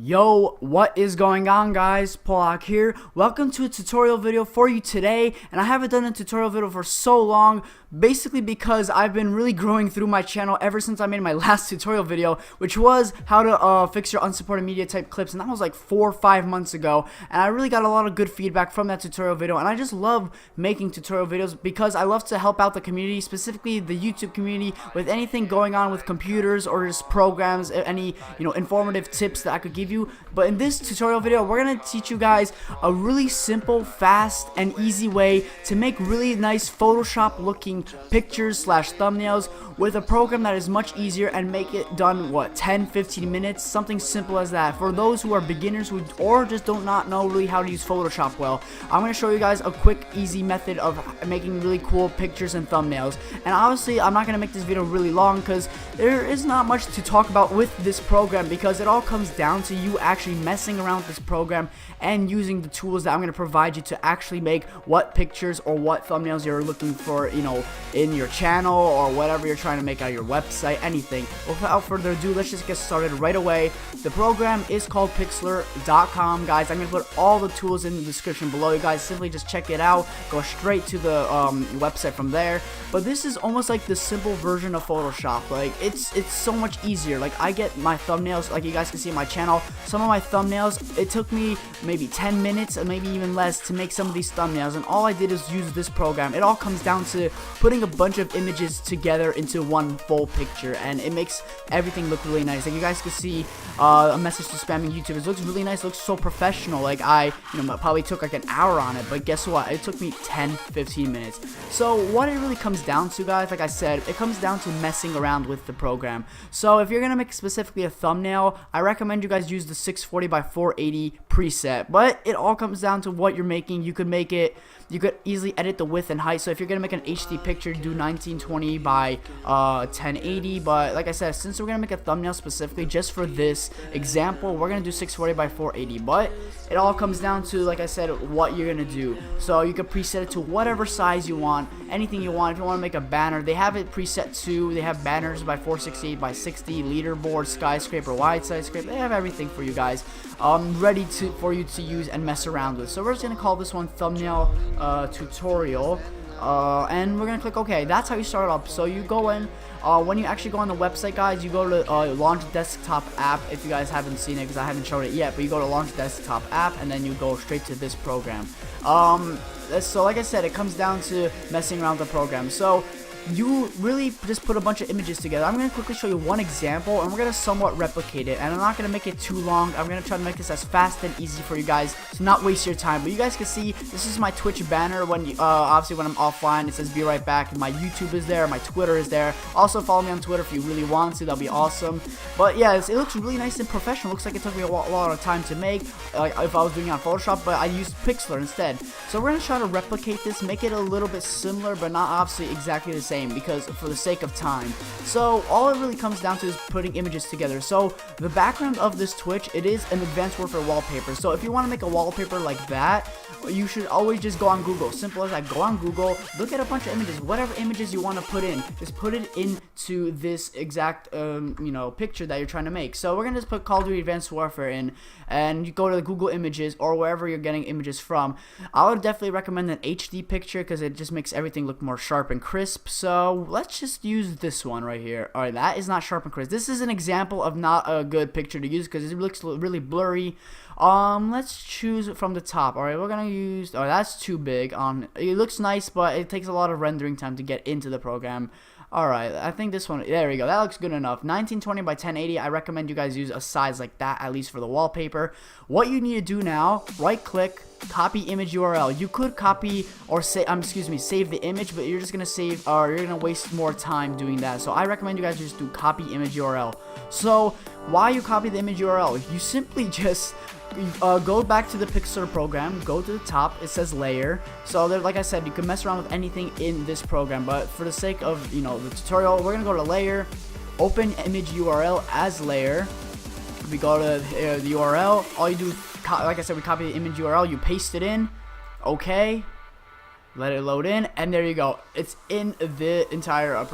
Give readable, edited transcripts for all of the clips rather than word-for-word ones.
Yo, what is going on, guys? Polak here. Welcome to a tutorial video for you today, and I haven't done a tutorial video for so long, basically because I've been really growing through my channel ever since I made my last tutorial video, which was how to fix your unsupported media type clips, and that was like 4 or 5 months ago, and I really got a lot of good feedback from that tutorial video, and I just love making tutorial videos because I love to help out the community, specifically the YouTube community, with anything going on with computers or just programs, any informative tips that I could give you. But in this tutorial video, we're gonna teach you guys a really simple, fast, and easy way to make really nice Photoshop looking pictures slash thumbnails with a program that is much easier and make it done 10-15 minutes, something simple as that. For those who are beginners or just do not know really how to use Photoshop well, I'm gonna show you guys a quick, easy method of making really cool pictures and thumbnails. And obviously, I'm not gonna make this video really long because there is not much to talk about with this program, because it all comes down to you actually messing around with this program and using the tools that I'm going to provide you to actually make what pictures or what thumbnails you're looking for, in your channel or whatever you're trying to make out of your website, anything. Without further ado, let's just get started right away. The program is called Pixlr.com, guys. I'm going to put all the tools in the description below. You guys simply just check it out, go straight to the website from there. But this is almost like the simple version of Photoshop. Like, it's so much easier. Like, I get my thumbnails, like you guys can see on my channel, some of my thumbnails, it took me maybe 10 minutes or maybe even less to make some of these thumbnails, and all I did is use this program. It all comes down to putting a bunch of images together into one full picture, and it makes everything look really nice. Like you guys can see, a message to spamming YouTubers looks really nice, looks so professional. Like I probably took like an hour on it, but guess what, it took me 10-15 minutes. So what it really comes down to, guys, like I said, it comes down to messing around with the program. So if you're gonna make specifically a thumbnail, I recommend you guys use the 640 by 480 preset, but it all comes down to what you're making. You could easily edit the width and height. So if you're gonna make an HD picture, do 1920 by 1080. But like I said, since we're gonna make a thumbnail specifically just for this example, we're gonna do 640 by 480. But it all comes down to, like I said, what you're gonna do. So you can preset it to whatever size you want, anything you want. If you want to make a banner, they have it preset to. They have banners by 468 by 60, leaderboard, skyscraper, wide skyscraper. They have everything for you guys, ready for you to use and mess around with. So we're just gonna call this one thumbnail tutorial, and we're gonna click OK. That's how you start up. So you go in, when you actually go on the website, guys, you go to launch desktop app. If you guys haven't seen it, because I haven't shown it yet, but you go to launch desktop app, and then you go straight to this program. So like I said, it comes down to messing around with the program. So you really just put a bunch of images together. I'm going to quickly show you one example, and we're going to somewhat replicate it, and I'm not going to make it too long. I'm going to try to make this as fast and easy for you guys to not waste your time. But you guys can see, this is my Twitch banner. When obviously when I'm offline, it says be right back. My YouTube is there, my Twitter is there. Also follow me on Twitter if you really want to, that'll be awesome. But yeah, it looks really nice and professional. Looks like it took me a lot of time to make, like if I was doing it on Photoshop, but I used Pixlr instead. So we're going to try to replicate this, make it a little bit similar, but not obviously exactly the same, because for the sake of time. So all it really comes down to is putting images together. So the background of this Twitch, it is an advanced word for wallpaper. So if you want to make a wallpaper like that, you should always just go on Google. Simple as that. Go on Google, look at a bunch of images, whatever images you want to put in, just put it into this exact picture that you're trying to make. So we're gonna just put Call of Duty Advanced Warfare in, and you go to Google Images or wherever you're getting images from. I would definitely recommend an HD picture because it just makes everything look more sharp and crisp. So let's just use this one right here. Alright, that is not sharp and crisp. This is an example of not a good picture to use because it looks really blurry. Let's choose from the top. Alright, we're gonna use, oh, that's too big. It looks nice, but it takes a lot of rendering time to get into the program. Alright, I think this one, there we go, that looks good enough. 1920 by 1080, I recommend you guys use a size like that, at least for the wallpaper. What you need to do now, right click, copy image URL. You could copy or save the image, but you're just gonna save, or you're gonna waste more time doing that. So I recommend you guys just do copy image URL. So while you copy the image URL, you simply just go back to the Pixlr program, go to the top, it says layer. So there, like I said, you can mess around with anything in this program, but for the sake of the tutorial, we're gonna go to layer, open image URL as layer. We go to the URL, all you do, like I said, we copy the image URL, you paste it in, okay, let it load in, and there you go. It's in the entire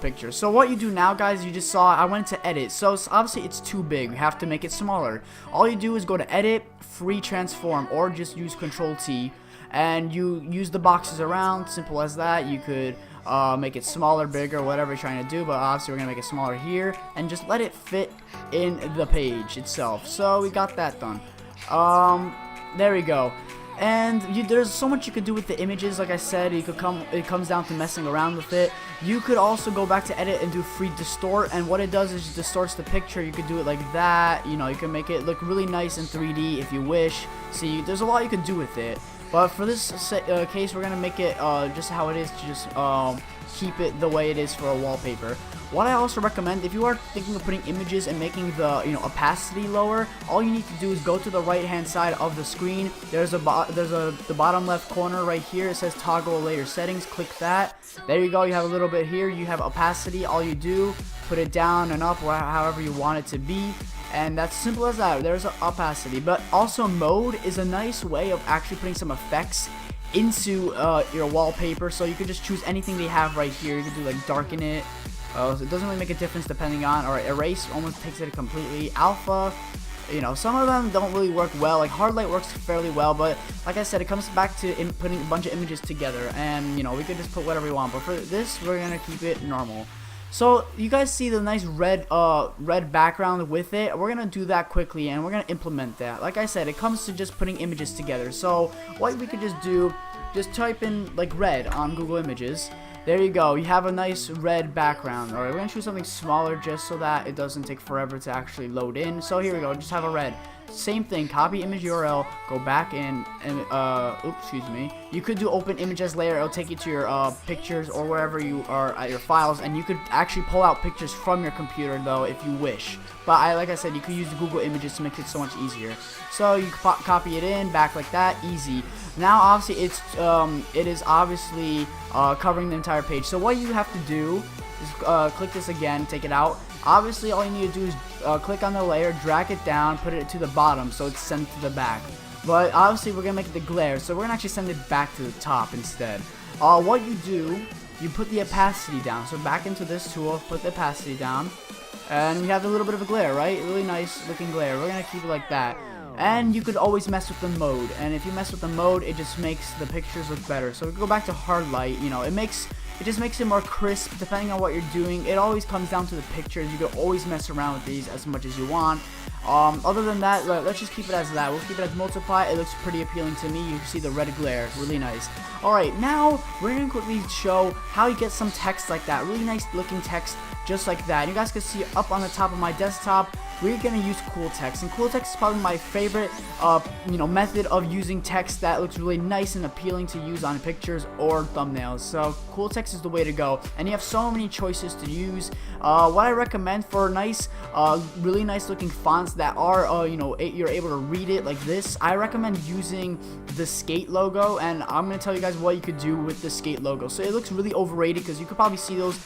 picture. So what you do now, guys, you just saw I went to edit. So obviously it's too big. We have to make it smaller. All you do is go to edit, free transform, or just use Control T, and you use the boxes around. Simple as that. You could make it smaller, bigger, whatever you're trying to do, but obviously we're gonna make it smaller here and just let it fit in the page itself. So we got that done. There we go. And there's so much you could do with the images. Like I said, it comes down to messing around with it. You could also go back to edit and do free distort, and what it does is it distorts the picture. You could do it like that. You know, you can make it look really nice in 3D if you wish. See, there's a lot you could do with it. But for this case, we're gonna make it just how it is, to just keep it the way it is for a wallpaper. What I also recommend, if you are thinking of putting images and making the opacity lower, all you need to do is go to the right hand side of the screen. There's the bottom left corner right here. It says toggle layer settings. Click that. There you go. You have a little bit here. You have opacity. All you do, put it down and up, however you want it to be. And that's simple as that. There's opacity. But also mode is a nice way of actually putting some effects into your wallpaper. So you could just choose anything they have right here. You could do like darken it. So it doesn't really make a difference depending on, or erase almost takes it completely. Alpha, some of them don't really work well. Like hard light works fairly well, but like I said, it comes back to putting a bunch of images together, and we could just put whatever we want. But for this, we're gonna keep it normal. So you guys see the nice red background with it. We're gonna do that quickly, and we're gonna implement that. Like I said, it comes to just putting images together. So what we could just do, just type in like red on Google Images. There you go. You have a nice red background. Alright, we're gonna choose something smaller just so that it doesn't take forever to actually load in. So here we go. Just have a red. Same thing. Copy image URL. Go back in and oops, excuse me. You could do open image as layer. It'll take you to your pictures or wherever you are at your files, and you could actually pull out pictures from your computer though if you wish. But like I said, you could use Google Images to make it so much easier. So you copy it in back like that. Easy. Now obviously it is obviously covering the entire page. So what you have to do is click this again, take it out. Obviously all you need to do is click on the layer, drag it down, put it to the bottom so it's sent to the back. But obviously we're gonna make it the glare, so we're gonna actually send it back to the top instead. What you do, you put the opacity down. So back into this tool, put the opacity down, and we have a little bit of a glare, right? Really nice looking glare. We're gonna keep it like that. And you could always mess with the mode, and if you mess with the mode, it just makes the pictures look better. So we go back to hard light. It just makes it more crisp depending on what you're doing. It always comes down to the pictures. You can always mess around with these as much as you want. Other than that, let's just keep it as that. We'll keep it as multiply. It looks pretty appealing to me. You can see the red glare, really nice. Alright, now we're going to quickly show how you get some text like that. Really nice looking text just like that. You guys can see up on the top of my desktop, we're going to use cool text. And cool text is probably my favorite method of using text that looks really nice and appealing to use on pictures or thumbnails. So cool text is the way to go, and you have so many choices to use. What I recommend for nice really nice looking fonts that are you're able to read it like this, I recommend using the skate logo, and I'm going to tell you guys what you could do with the skate logo. So it looks really overrated because you could probably see those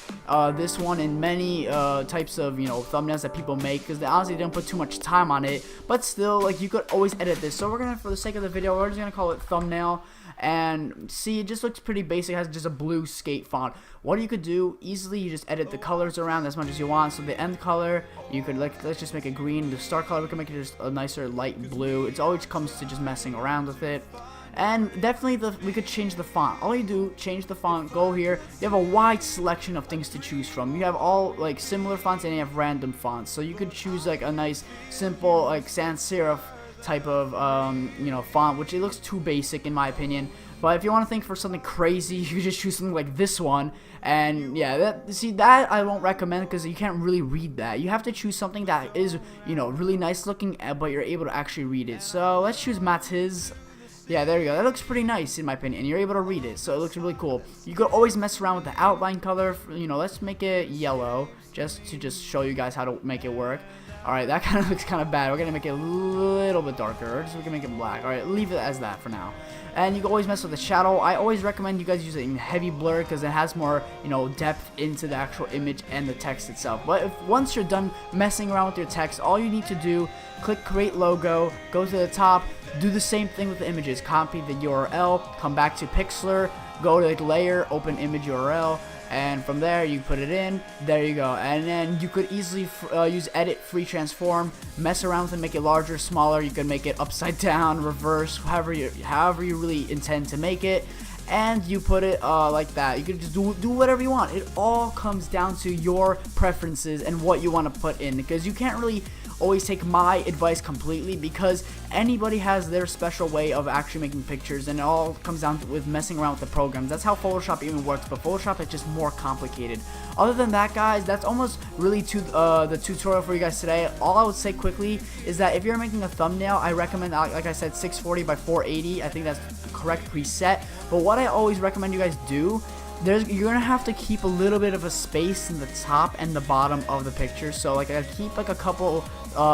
this one in many types of thumbnails that people make, because they honestly didn't put too much time on it, but still, like, you could always edit this. So we're gonna, for the sake of the video, we're just gonna call it thumbnail. And see, it just looks pretty basic. It has just a blue skate font. What you could do easily, you just edit the colors around as much as you want. So the end color, you could let's just make it green. The start color, we can make it just a nicer light blue. It always comes to just messing around with it. And definitely we could change the font. All you do, change the font, go here. You have a wide selection of things to choose from. You have all like similar fonts, and you have random fonts. So you could choose like a nice simple like sans serif type of font, which it looks too basic in my opinion. But if you want to think for something crazy, you just choose something like this one. And yeah, that I won't recommend because you can't really read that. You have to choose something that is really nice looking, but you're able to actually read it. So let's choose Matiz. Yeah, there you go. That looks pretty nice in my opinion, and you're able to read it, so it looks really cool. You could always mess around with the outline color. Let's make it yellow, just to show you guys how to make it work. Alright, that kind of looks kind of bad. We're going to make it a little bit darker, just so we can make it black. Alright, leave it as that for now. And you can always mess with the shadow. I always recommend you guys use it in heavy blur because it has more, depth into the actual image and the text itself. But once you're done messing around with your text, all you need to do, click create logo, go to the top, do the same thing with the images. Copy the URL, come back to Pixlr, go to like layer, open image URL, and from there you put it in. There you go. And then you could easily use edit, free transform, mess around with it, make it larger, smaller. You could make it upside down, reverse, however you really intend to make it. And you put it like that. You can just do whatever you want. It all comes down to your preferences and what you want to put in, because you can't really always take my advice completely, because anybody has their special way of actually making pictures, and it all comes down to with messing around with the programs. That's how Photoshop even works, but Photoshop is just more complicated. Other than that, guys, that's almost really the tutorial for you guys today. All I would say quickly is that if you're making a thumbnail, I recommend, like I said, 640 by 480. I think that's the correct preset. But what I always recommend you guys do, you're gonna have to keep a little bit of a space in the top and the bottom of the picture. So like I keep like a couple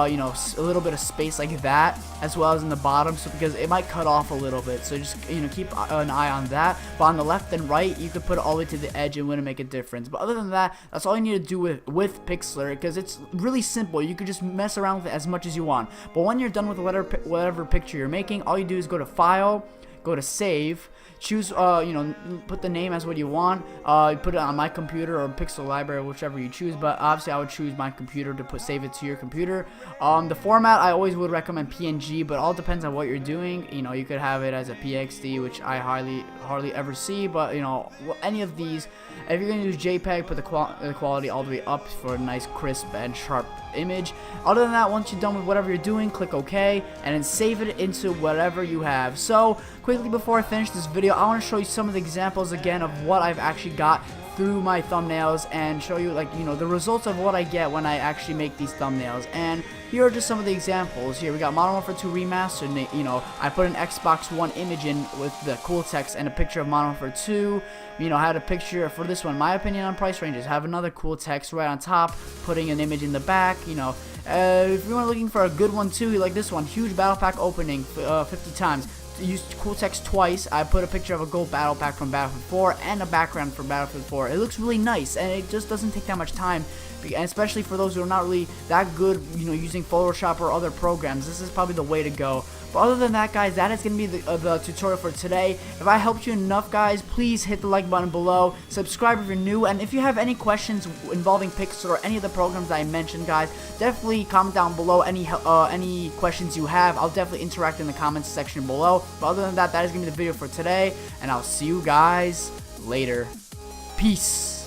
you know, a little bit of space like that, as well as in the bottom, so because it might cut off a little bit. So just, you know, keep an eye on that. But on the left and right, you could put it all the way to the edge and wouldn't make a difference. But other than that, that's all you need to do with Pixlr, because it's really simple. You could just mess around with it as much as you want. But when you're done with whatever picture you're making, all you do is go to File, go to Save, choose, you know, put the name as what you want, put it on my computer or Pixel Library, whichever you choose, but obviously I would choose my computer to save it to your computer. The format, I always would recommend PNG, but all depends on what you're doing. You know, you could have it as a PXD, which I hardly ever see, but, you know, any of these. If you're going to use JPEG, put the quality all the way up for a nice, crisp, and sharp image. Other than that, once you're done with whatever you're doing, click OK, and then save it into whatever you have. So, quickly before I finish this video, I want to show you some of the examples again of what I've actually got through my thumbnails, and show you, like, you know, the results of what I get when I actually make these thumbnails. And here are just some of the examples. Here we got Modern Warfare 2 Remastered. You know, I put an Xbox One image in with the cool text and a picture of Modern Warfare 2. You know, I had a picture for this one, my opinion on price ranges. Have another cool text right on top, putting an image in the back. You know, if you are looking for a good one too, like this one, huge battle pack opening 50 times. Used cool text twice. I put a picture of a gold battle pack from Battlefield 4 and a background for Battlefield 4. It looks really nice, and it just doesn't take that much time, and especially for those who are not really that good, you know, using Photoshop or other programs. This is probably the way to go. But other than that, guys, that is going to be the tutorial for today. If I helped you enough, guys, please hit the like button below. Subscribe if you're new. And if you have any questions involving Pics or any of the programs that I mentioned, guys, definitely comment down below any questions you have. I'll definitely interact in the comments section below. But other than that, that is going to be the video for today. And I'll see you guys later. Peace.